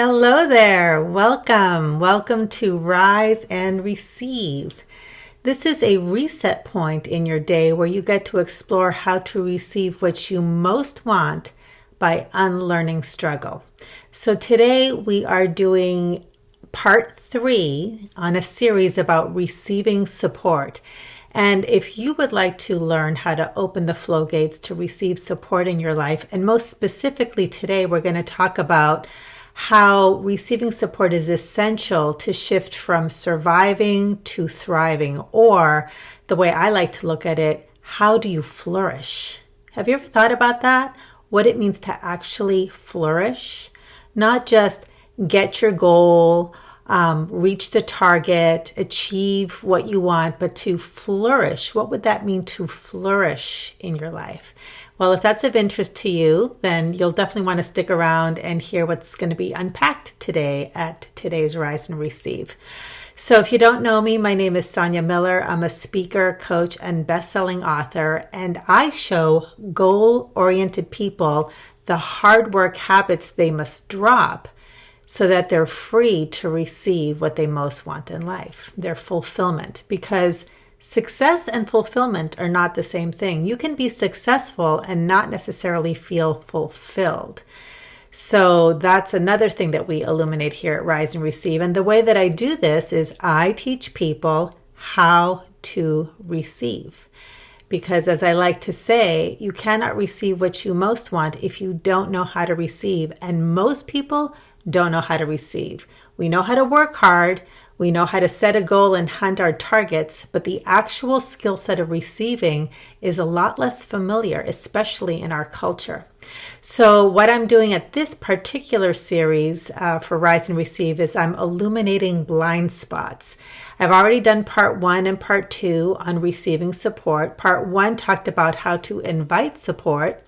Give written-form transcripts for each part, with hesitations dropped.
Hello there. Welcome. Welcome to Rise and Receive. This is a reset point in your day where you get to explore how to receive what you most want by unlearning struggle. So today we are doing part 3 on a series about receiving support. And if you would like to learn how to open the flow gates to receive support in your life, and most specifically today, we're going to talk about how receiving support is essential to shift from surviving to thriving, or the way I like to look at it, how do you flourish? Have you ever thought about that? What it means to actually flourish? Not just get your goal, reach the target, achieve what you want, but to flourish. What would that mean to flourish in your life? Well, if that's of interest to you, then you'll definitely want to stick around and hear what's going to be unpacked today at today's Rise and Receive. So if you don't know me, my name is Sonia Miller. I'm a speaker, coach, and best-selling author, and I show goal-oriented people the hard work habits they must drop so that they're free to receive what they most want in life, their fulfillment. Because success and fulfillment are not the same thing. You can be successful and not necessarily feel fulfilled. So that's another thing that we illuminate here at Rise and Receive. And the way that I do this is I teach people how to receive. Because as I like to say, you cannot receive what you most want if you don't know how to receive. And most people don't know how to receive. We know how to work hard. We know how to set a goal and hunt our targets, but the actual skill set of receiving is a lot less familiar, especially in our culture. So what I'm doing at this particular series for Rise and Receive is I'm illuminating blind spots. I've already done part 1 and part 2 on receiving support. Part 1 talked about how to invite support.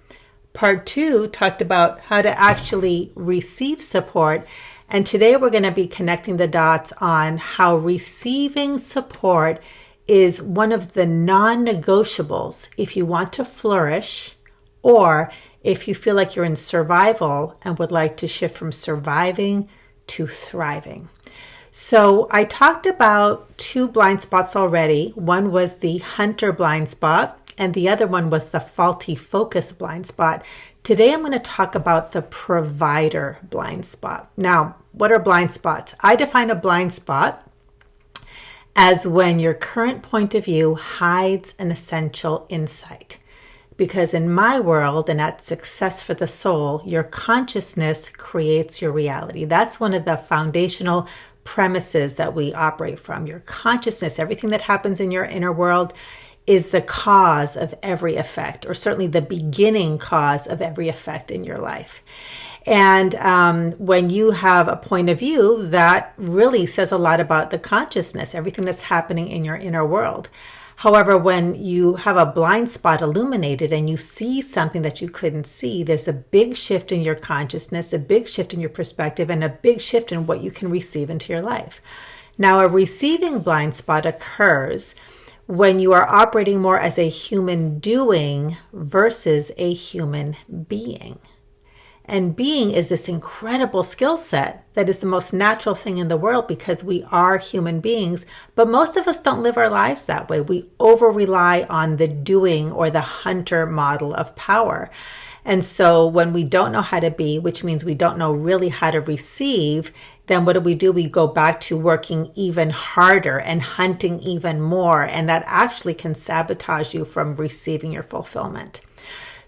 Part 2 talked about how to actually receive support. And today we're going to be connecting the dots on how receiving support is one of the non-negotiables if you want to flourish, or if you feel like you're in survival and would like to shift from surviving to thriving. So I talked about 2 blind spots already. One was the hunter blind spot, and the other one was the faulty focus blind spot. Today I'm going to talk about the provider blind spot. Now, what are blind spots? I define a blind spot as when your current point of view hides an essential insight. Because in my world, and at Success for the Soul, your consciousness creates your reality. That's one of the foundational premises that we operate from. Your consciousness, everything that happens in your inner world, is the cause of every effect, or certainly the beginning cause of every effect in your life. And when you have a point of view, that really says a lot about the consciousness, everything that's happening in your inner world. However, when you have a blind spot illuminated and you see something that you couldn't see, there's a big shift in your consciousness, a big shift in your perspective, and a big shift in what you can receive into your life. Now, a receiving blind spot occurs when you are operating more as a human doing versus a human being. And being is this incredible skill set that is the most natural thing in the world because we are human beings, but most of us don't live our lives that way. We over-rely on the doing or the hunter model of power. And so when we don't know how to be, which means we don't know really how to receive, then what do? We go back to working even harder and hunting even more. And that actually can sabotage you from receiving your fulfillment.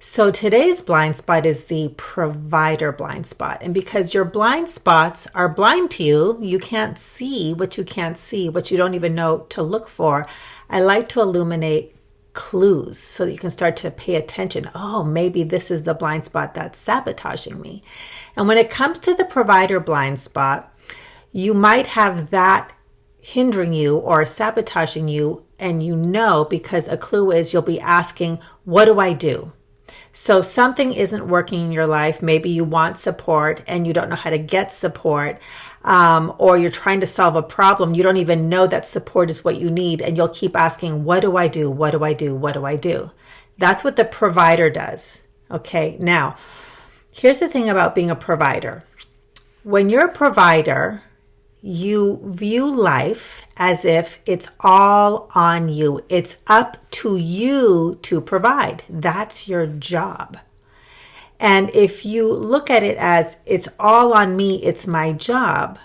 So today's blind spot is the provider blind spot. And because your blind spots are blind to you, you can't see what you can't see, what you don't even know to look for. I like to illuminate clues so that you can start to pay attention. Oh, maybe this is the blind spot that's sabotaging me. And when it comes to the provider blind spot, you might have that hindering you or sabotaging you, and you know because a clue is you'll be asking, what do I do? So something isn't working in your life. Maybe you want support and you don't know how to get support, or you're trying to solve a problem. You don't even know that support is what you need, and you'll keep asking, what do I do? What do I do? What do I do? That's what the provider does. Okay, now, here's the thing about being a provider. When you're a provider, you view life as if it's all on you. It's up to you to provide. That's your job. And if you look at it as it's all on me, it's my job,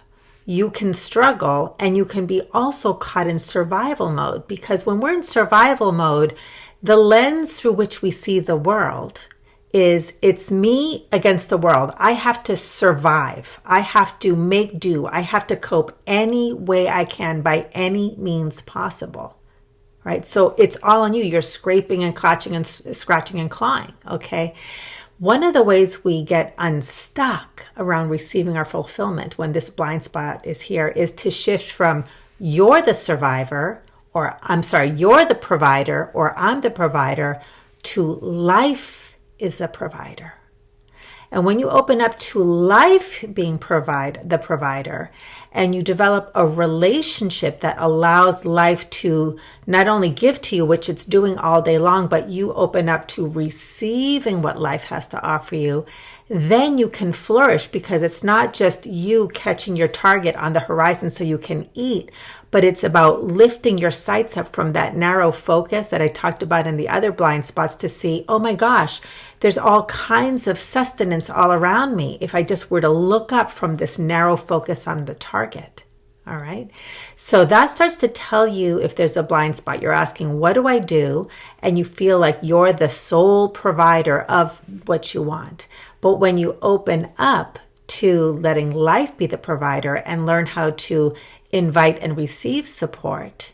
you can struggle and you can be also caught in survival mode, because when we're in survival mode, the lens through which we see the world is it's me against the world. I have to survive. I have to make do. I have to cope any way I can by any means possible, right? So it's all on you. You're scraping and clutching and scratching and clawing, okay? One of the ways we get unstuck around receiving our fulfillment when this blind spot is here is to shift from you're the survivor, or you're the provider, or I'm the provider, to life is the provider. And when you open up to life being the provider, and you develop a relationship that allows life to not only give to you, which it's doing all day long, but you open up to receiving what life has to offer you, then you can flourish, because it's not just you catching your target on the horizon so you can eat, but it's about lifting your sights up from that narrow focus that I talked about in the other blind spots to see, oh my gosh, there's all kinds of sustenance all around me if I just were to look up from this narrow focus on the target. All right. So that starts to tell you if there's a blind spot. You're asking, what do I do? And you feel like you're the sole provider of what you want. But when you open up to letting life be the provider and learn how to invite and receive support,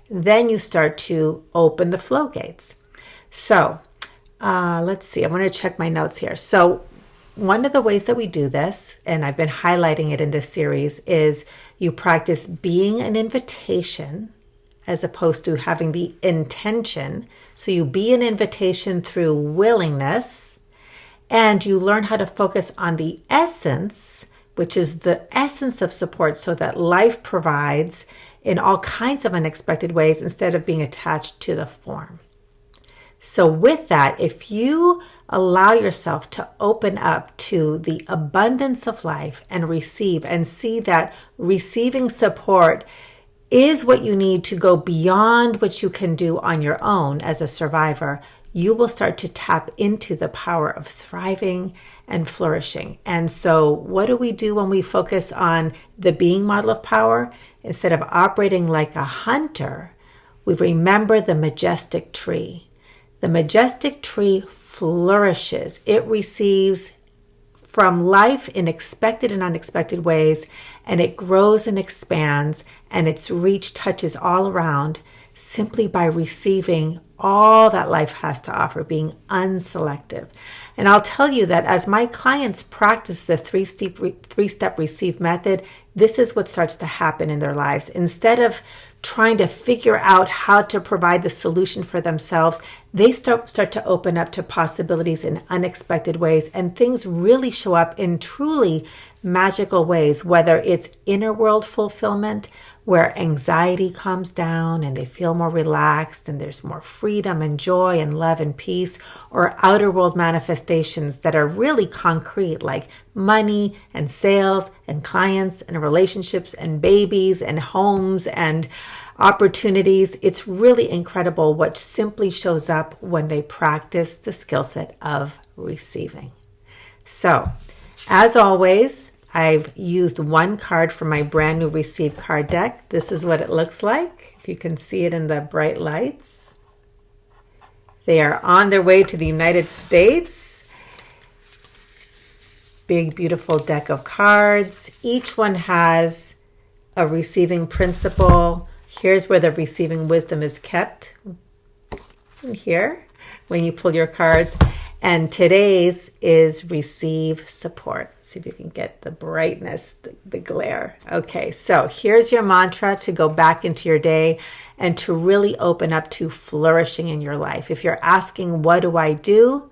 then you start to open the flow gates. So let's see. I want to check my notes here. So one of the ways that we do this, and I've been highlighting it in this series, is you practice being an invitation as opposed to having the intention. So you be an invitation through willingness, and you learn how to focus on the essence, which is the essence of support, so that life provides in all kinds of unexpected ways instead of being attached to the form. So with that, if you allow yourself to open up to the abundance of life and receive, and see that receiving support is what you need to go beyond what you can do on your own as a survivor, you will start to tap into the power of thriving and flourishing. And so what do we do when we focus on the being model of power? Instead of operating like a hunter, we remember the majestic tree. The majestic tree flourishes. It receives from life in expected and unexpected ways, and it grows and expands, and its reach touches all around simply by receiving all that life has to offer, being unselective. And I'll tell you that as my clients practice the three-step receive method, this is what starts to happen in their lives. Instead of trying to figure out how to provide the solution for themselves, they start to open up to possibilities in unexpected ways, and things really show up in truly magical ways, whether it's inner world fulfillment, where anxiety calms down and they feel more relaxed and there's more freedom and joy and love and peace, or outer world manifestations that are really concrete, like money and sales and clients and relationships and babies and homes and opportunities. It's really incredible what simply shows up when they practice the skill set of receiving. So, as always, I've used one card from my brand new Receive card deck. This is what it looks like, if you can see it in the bright lights. They are on their way to the United States. Big, beautiful deck of cards. Each one has a receiving principle. Here's where the receiving wisdom is kept. Here, when you pull your cards. And today's is receive support. Let's see if you can get the brightness, the glare. Okay, so here's your mantra to go back into your day and to really open up to flourishing in your life. If you're asking, what do I do?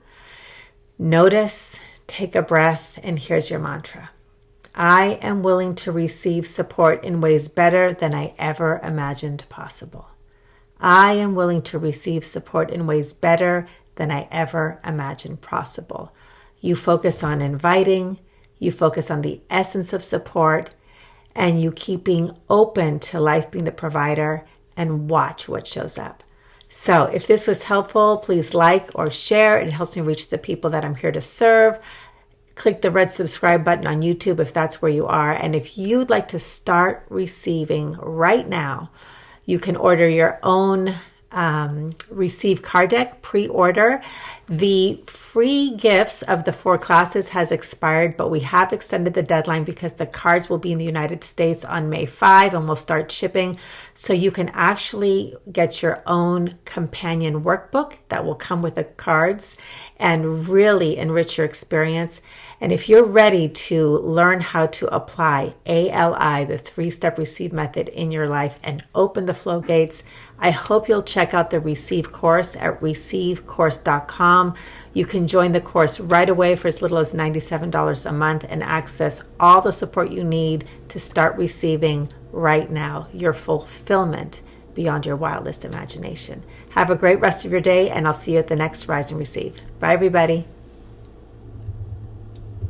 Notice, take a breath, and here's your mantra. I am willing to receive support in ways better than I ever imagined possible. I am willing to receive support in ways better than I ever imagined possible. You focus on inviting, you focus on the essence of support, and you keeping open to life being the provider, and watch what shows up. So if this was helpful, please like or share. It helps me reach the people that I'm here to serve. Click the red subscribe button on YouTube if that's where you are. And if you'd like to start receiving right now, you can order your own Receive card deck, pre-order. The free gifts of the 4 classes has expired, but we have extended the deadline because the cards will be in the United States on May 5 and we'll start shipping. So you can actually get your own companion workbook that will come with the cards and really enrich your experience. And if you're ready to learn how to apply ALI, the 3-step receive method in your life and open the floodgates, I hope you'll check out the Receive course at receivecourse.com. You can join the course right away for as little as $97 a month and access all the support you need to start receiving right now your fulfillment beyond your wildest imagination. Have a great rest of your day, and I'll see you at the next Rise and Receive. Bye, everybody.